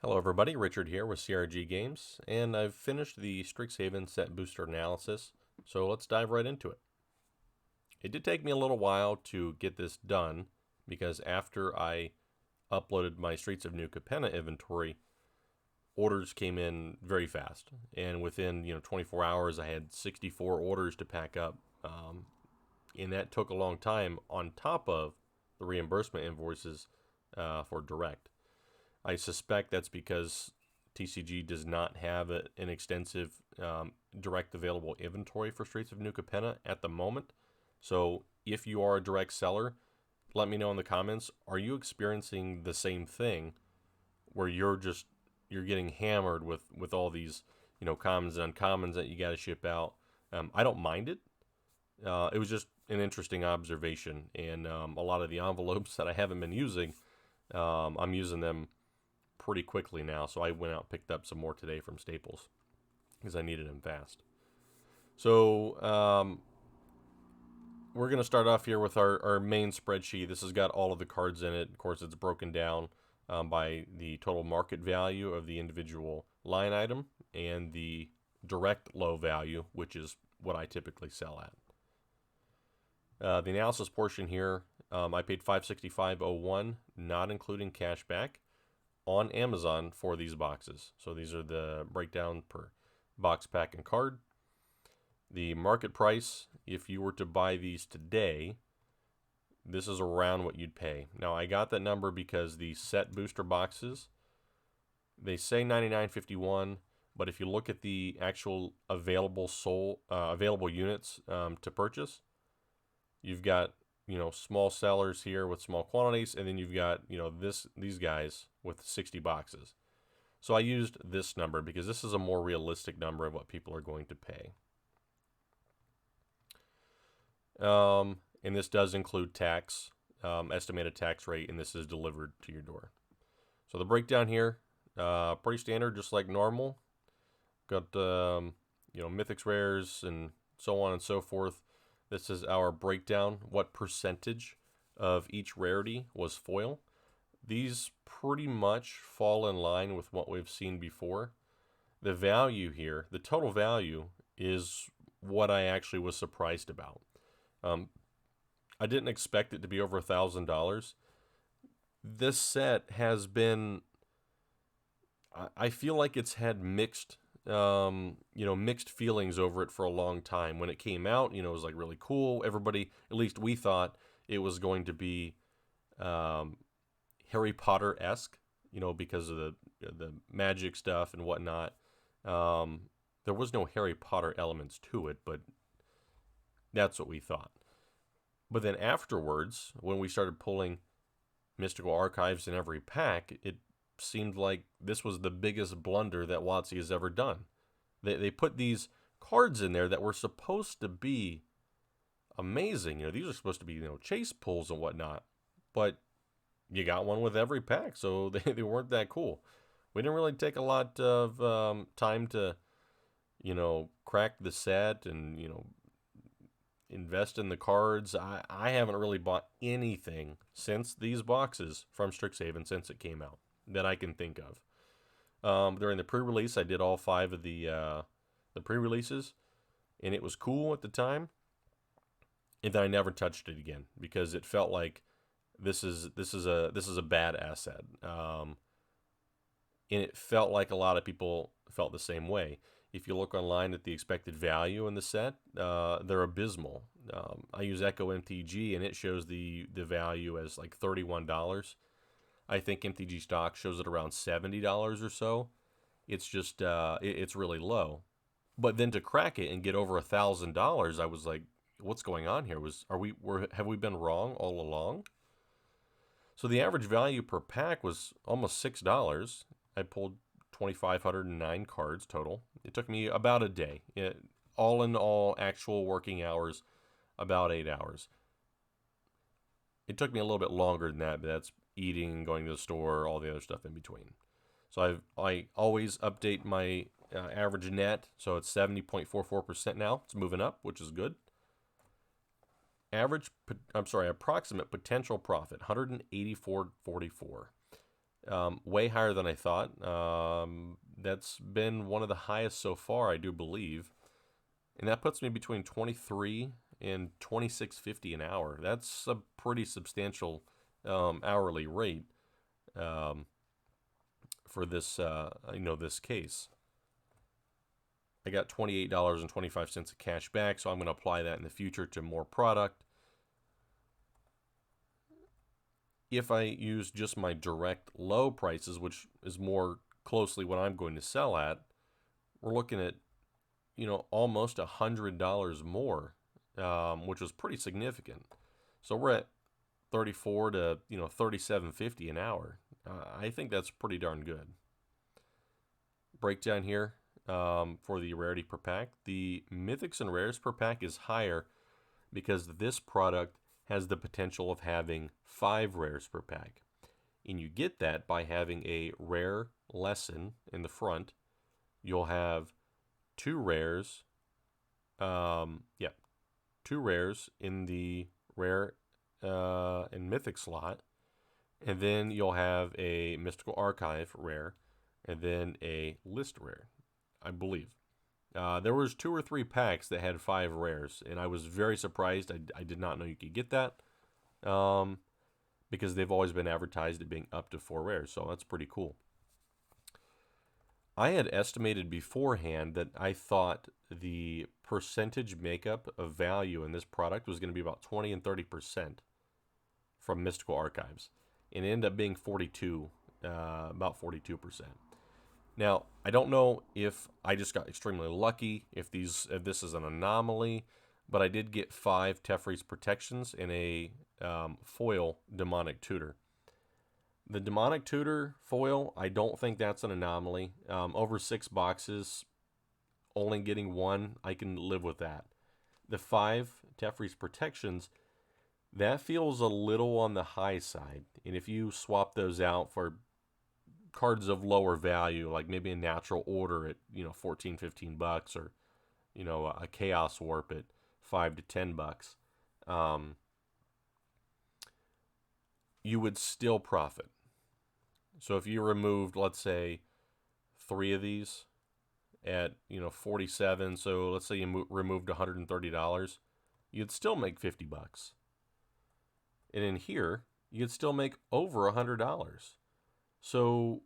Hello everybody, Richard here with CRG Games, and I've finished the Strixhaven set booster analysis, so let's dive right into it. It did take me a little while to get this done, because after I uploaded my Streets of New Capenna inventory, orders came in very fast, and within 24 hours I had 64 orders to pack up, and that took a long time on top of the reimbursement invoices for direct. I suspect that's because TCG does not have an extensive direct available inventory for Streets of New Capenna at the moment. So if you are a direct seller, let me know in the comments. Are you experiencing the same thing where you're getting hammered with all these commons and uncommons that you got to ship out? I don't mind it. It was just an interesting observation, and a lot of the envelopes that I haven't been using, I'm using them pretty quickly now, so I went out and picked up some more today from Staples because I needed them fast. So we're going to start off here with our main spreadsheet. This has got all of the cards in it. Of course, it's broken down by the total market value of the individual line item and the direct low value, which is what I typically sell at. The analysis portion here, I paid $565.01, not including cash back, on Amazon for these boxes. So these are the breakdown per box, pack, and card. The market price, if you were to buy these today, this is around what you'd pay. Now I got that number because the set booster boxes, they say $99.51, but if you look at the actual available units to purchase, you've got small sellers here with small quantities, and then you've got these guys with 60 boxes. So I used this number because this is a more realistic number of what people are going to pay. And this does include tax, estimated tax rate, and this is delivered to your door. So the breakdown here, pretty standard, just like normal. Got mythics, rares, and so on and so forth. This is our breakdown, what percentage of each rarity was foil. These pretty much fall in line with what we've seen before. The value here, the total value, is what I actually was surprised about. I didn't expect it to be over $1,000. This set has been, I feel like it's had mixed feelings over it for a long time. When it came out, it was like really cool. Everybody, at least we thought it was going to be Harry Potter-esque, because of the magic stuff and whatnot. There was no Harry Potter elements to it, but that's what we thought. But then afterwards, when we started pulling mystical archives in every pack, it seemed like this was the biggest blunder that WotC has ever done. They put these cards in there that were supposed to be amazing. These are supposed to be chase pulls and whatnot, but you got one with every pack, so they weren't that cool. We didn't really take a lot of time to crack the set and invest in the cards. I haven't really bought anything since these boxes from Strixhaven since it came out that I can think of. During the pre-release, I did all 5 of the pre-releases, and it was cool at the time. And then I never touched it again because it felt like this is a bad asset, and it felt like a lot of people felt the same way. If you look online at the expected value in the set, they're abysmal. I use Echo MTG, and it shows the value as like $31. I think MTG stock shows it around $70 or so. It's just it's really low. But then to crack it and get over $1,000, I was like, what's going on here? Have we been wrong all along? So the average value per pack was almost $6. I pulled 2,509 cards total. It took me about a day. All in all, actual working hours, about 8 hours. It took me a little bit longer than that, but that's eating, going to the store, all the other stuff in between. So I always update my average net, so it's 70.44% now. It's moving up, which is good. Approximate potential profit, 184.44. Way higher than I thought. That's been one of the highest so far, I do believe, and that puts me between 23 and 26.50 an hour. That's a pretty substantial hourly rate um, for this this case. I got $28.25 of cash back, so I'm going to apply that in the future to more product. If I use just my direct low prices, which is more closely what I'm going to sell at, we're looking at almost $100 more, which was pretty significant. So we're at 34 to 37.50 an hour. I think that's pretty darn good. Breakdown here for the rarity per pack. The mythics and rares per pack is higher because this product has the potential of having 5 rares per pack. And you get that by having a rare lesson in the front. You'll have 2 rares. 2 rares in the rare and mythic slot. And then you'll have a mystical archive rare. And then a list rare, I believe. There was 2 or 3 packs that had 5 rares, and I was very surprised. I did not know you could get that, because they've always been advertised at being up to 4 rares, so that's pretty cool. I had estimated beforehand that I thought the percentage makeup of value in this product was going to be about 20 and 30% from Mystical Archives, and it ended up being 42, about 42%. Now, I don't know if I just got extremely lucky, if this is an anomaly, but I did get 5 Teferi's protections and a foil demonic tutor. The demonic tutor foil, I don't think that's an anomaly. Over 6 boxes, only getting 1, I can live with that. The 5 Teferi's protections, that feels a little on the high side. And if you swap those out for cards of lower value, like maybe a natural order at 14, 15 bucks, or a chaos warp at 5 to 10 bucks, you would still profit. So if you removed, let's say, 3 of these at 47, so let's say you removed $130, you'd still make 50 bucks. And in here, you'd still make over $100. So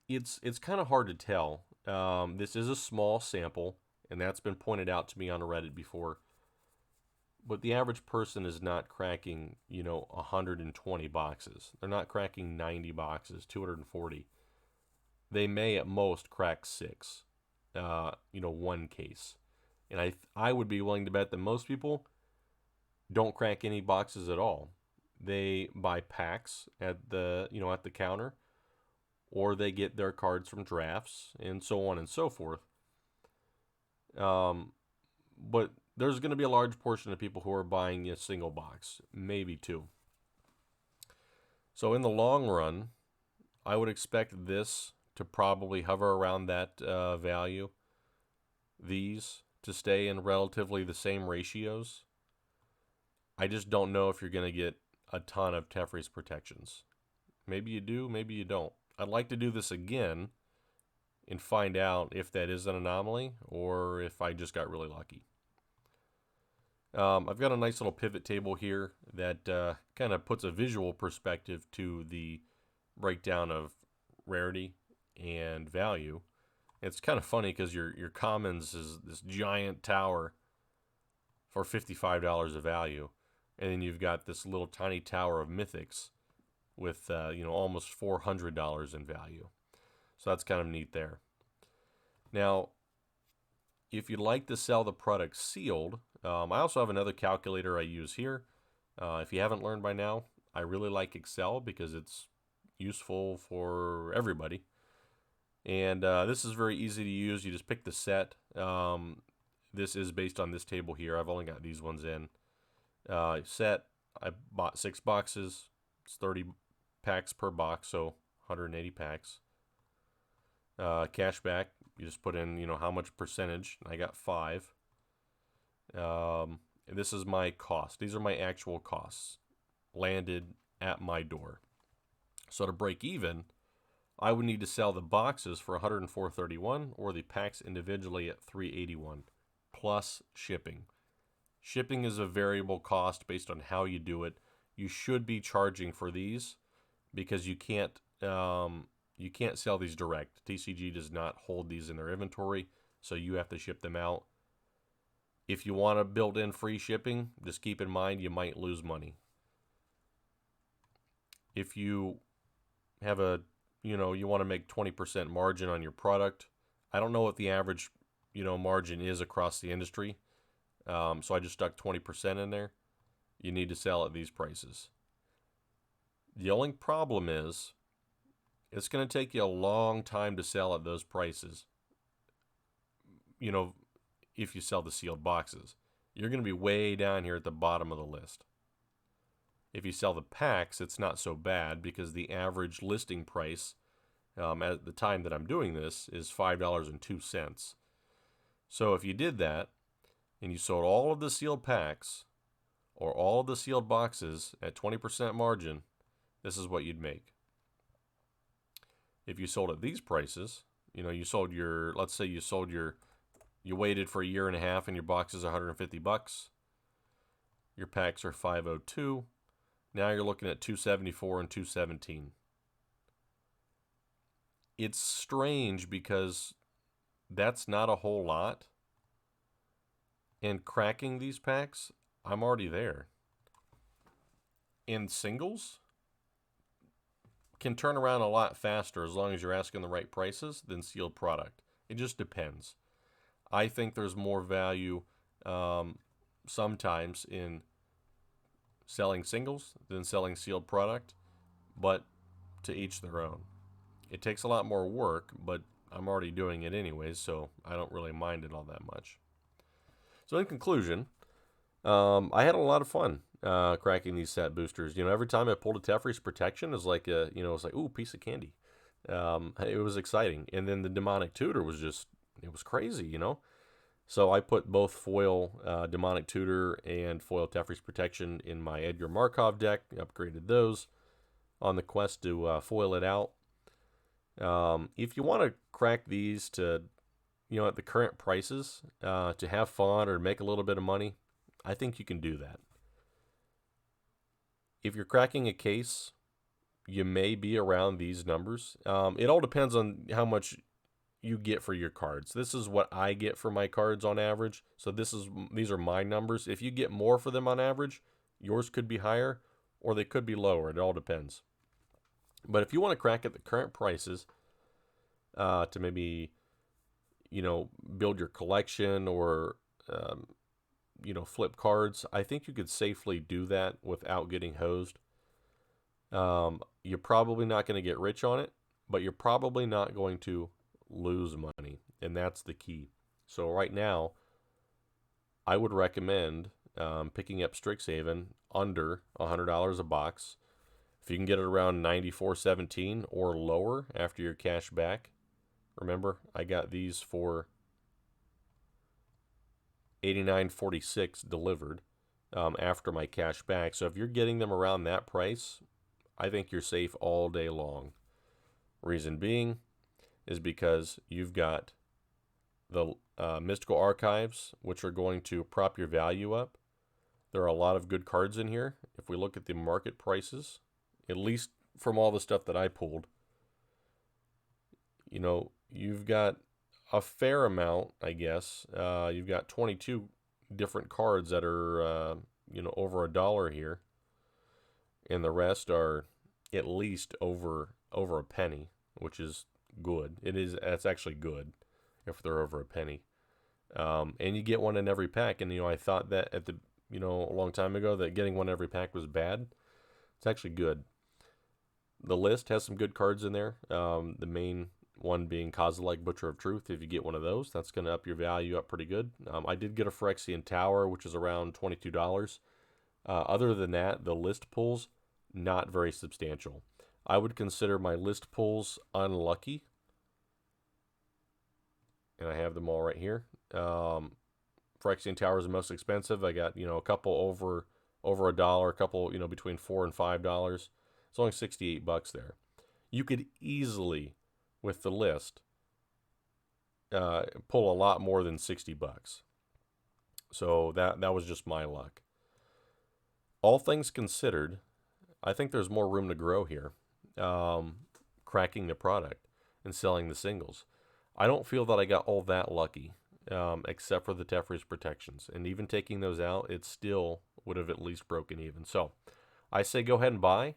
it's kind of hard to tell. This is a small sample, and that's been pointed out to me on Reddit before. But the average person is not cracking, 120 boxes. They're not cracking 90 boxes, 240. They may at most crack 6, 1 case. And I would be willing to bet that most people don't crack any boxes at all. They buy packs at the counter, or they get their cards from drafts, and so on and so forth. But there's going to be a large portion of people who are buying a single box, maybe 2. So in the long run, I would expect this to probably hover around that value. These to stay in relatively the same ratios. I just don't know if you're going to get a ton of Teferi's protections. Maybe you do, maybe you don't. I'd like to do this again and find out if that is an anomaly or if I just got really lucky. I've got a nice little pivot table here that kind of puts a visual perspective to the breakdown of rarity and value. It's kind of funny because your commons is this giant tower for $55 of value, and then you've got this little tiny tower of mythics with almost $400 in value. So that's kind of neat there. Now, if you'd like to sell the product sealed, I also have another calculator I use here. If you haven't learned by now, I really like Excel because it's useful for everybody. And this is very easy to use. You just pick the set. This is based on this table here. I've only got these ones in. Set, I bought 6 boxes. It's 30 packs per box, so 180 packs. Cashback, you just put in, how much percentage. I got 5. This is my cost. These are my actual costs landed at my door. So to break even, I would need to sell the boxes for $104.31 or the packs individually at $381 plus shipping. Shipping is a variable cost based on how you do it. You should be charging for these because you can't sell these direct. TCG does not hold these in their inventory, so you have to ship them out. If you want to build in free shipping, just keep in mind you might lose money. If you have you want to make 20% margin on your product, I don't know what the average, margin is across the industry. So I just stuck 20% in there. You need to sell at these prices. The only problem is it's going to take you a long time to sell at those prices. If you sell the sealed boxes, you're going to be way down here at the bottom of the list. If you sell the packs, it's not so bad because the average listing price at the time that I'm doing this is $5.02. So if you did that and you sold all of the sealed packs or all of the sealed boxes at 20% margin, this is what you'd make. If you sold at these prices, let's say you waited for a year and a half and your box is $150. Your packs are $502. Now you're looking at $274 and $217. It's strange because that's not a whole lot. And cracking these packs, I'm already there. And singles can turn around a lot faster as long as you're asking the right prices than sealed product. It just depends. I think there's more value sometimes in selling singles than selling sealed product, but to each their own. It takes a lot more work, but I'm already doing it anyways, so I don't really mind it all that much. So in conclusion, I had a lot of fun cracking these set boosters. Every time I pulled a Teferi's protection, it was like ooh, piece of candy. It was exciting, and then the demonic tutor was it was crazy, So I put both foil demonic tutor and foil Teferi's protection in my Edgar Markov deck. Upgraded those on the quest to foil it out. If you want to crack these to, at the current prices, to have fun or make a little bit of money, I think you can do that. If you're cracking a case, you may be around these numbers. It all depends on how much you get for your cards. This is what I get for my cards on average. So these are my numbers. If you get more for them on average, yours could be higher or they could be lower. It all depends. But if you want to crack at the current prices to maybe, build your collection or, flip cards, I think you could safely do that without getting hosed. You're probably not going to get rich on it, but you're probably not going to lose money, and that's the key. So right now, I would recommend picking up Strixhaven under $100 a box. If you can get it around $94.17 or lower after your cash back, remember I got these for $89.46 delivered after my cash back. So if you're getting them around that price, I think you're safe all day long. Reason being is because you've got the mystical archives, which are going to prop your value up. There are a lot of good cards in here. If we look at the market prices, at least from all the stuff that I pulled, you've got a fair amount, I guess. You've got 22 different cards that are, over $1 here. And the rest are at least over a penny, which is good. That's actually good if they're over a penny. And you get one in every pack. And, I thought that a long time ago that getting one in every pack was bad. It's actually good. The list has some good cards in there. The main one being Kozilek, Butcher of Truth. If you get one of those, that's going to up your value up pretty good. I did get a Phyrexian Tower, which is around $22. Other than that, the list pulls, not very substantial. I would consider my list pulls unlucky. And I have them all right here. Phyrexian Tower is the most expensive. I got, a couple over $1, a couple, between $4 and $5. It's only $68 there. You could easily, with the list, pull a lot more than $60. So that was just my luck. All things considered, I think there's more room to grow here. Cracking the product and selling the singles. I don't feel that I got all that lucky, except for the Teferi's protections. And even taking those out, it still would have at least broken even. So I say go ahead and buy.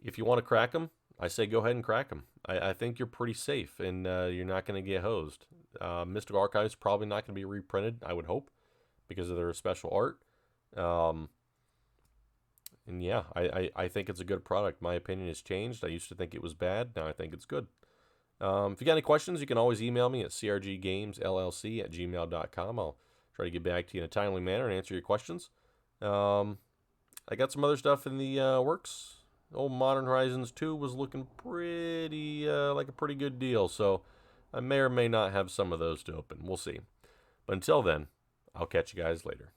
If you want to crack them, I say go ahead and crack them. I think you're pretty safe, and you're not going to get hosed. Mystical Archives probably not going to be reprinted, I would hope, because of their special art. And yeah, I think it's a good product. My opinion has changed. I used to think it was bad. Now I think it's good. If you got any questions, you can always email me at crggamesllc@gmail.com. I'll try to get back to you in a timely manner and answer your questions. I got some other stuff in the works. Old Modern Horizons 2 was looking pretty like a pretty good deal, so I may or may not have some of those to open. We'll see. But until then, I'll catch you guys later.